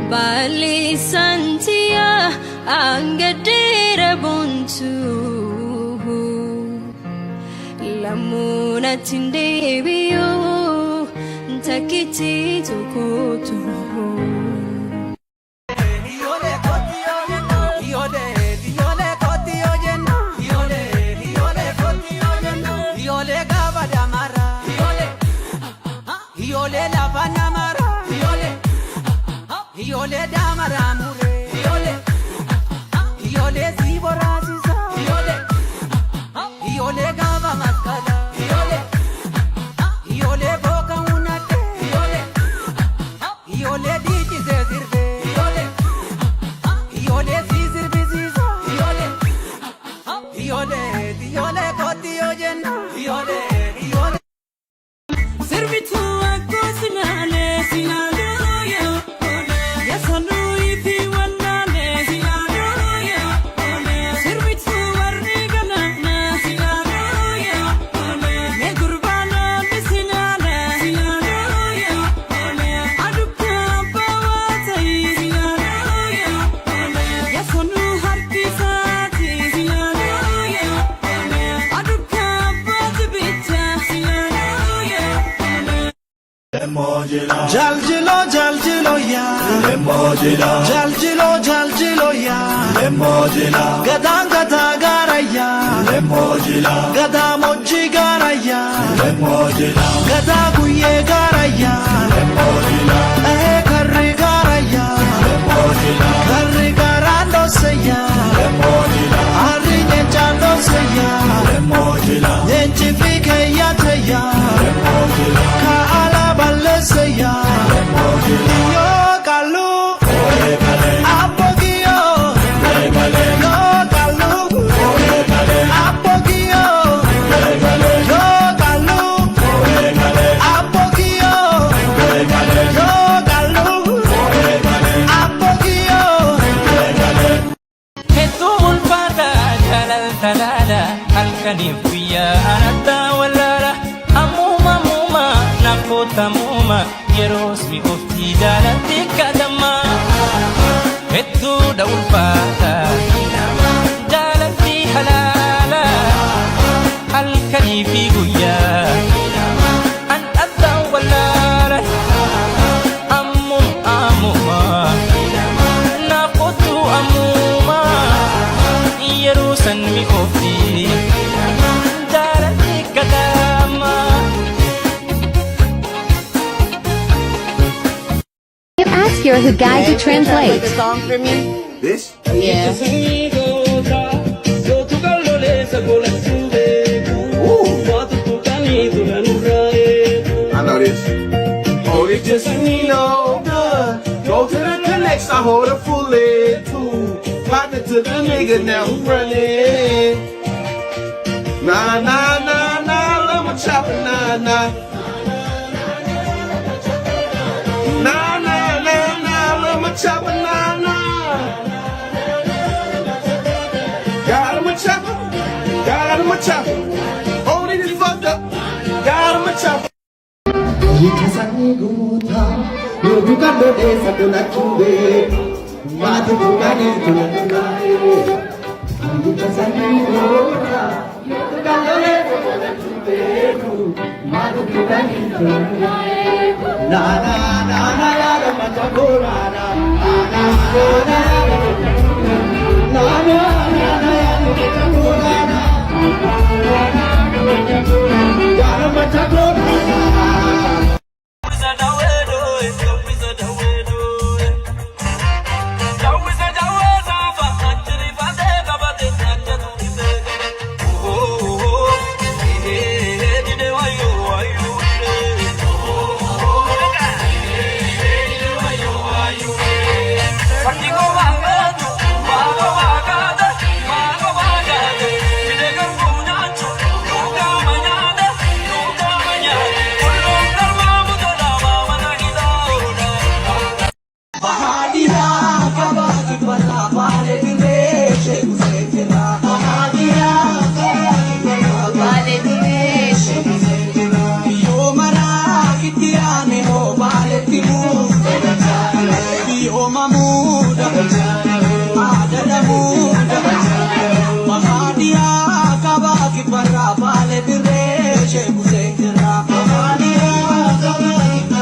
Bali Santia Angadera Buntu Lamuna Tindebio Takiti Tokoto Yole damara mure yole zibora ziza yole gava maskala yole boka unate yole diji zezirbe yole zizir biziza yole koti ojena yole Servitu akosinale sinale Jaljilo jaljilo ya jaljilo jaljilo ya gadang gada gara ya gada moji gara ya gada guye gara ya karri gara ya karri gara no se ya ari nyencha no se ya nyenchi fike ya te ya ka ala balesaya yo kalu apogio yo kalu apogio yo kalu apogio yo kalu apogio hetumul fata jalal talala alkanifia anata walala amuma nakota muma yeros mi ofti dalati kadama hetu daul fata dalati halala al kanifi guya an adda walala amuma nakotu amuma yerosan mi ofti dalati kadama. Ask your who guide to translate. The song for me? This? Yeah. I know this. Oh, it just no good. Go to the connection, I hold a fully too. Partner to the nigga now who running. Nah, nah, nah, nah, love my chopper, nah, nah. Nah, nah, nah, nah, love my chopper, nah, nah. Got him a chopper, got him a chopper. Only this fucked up, got him a chopper. na na na na na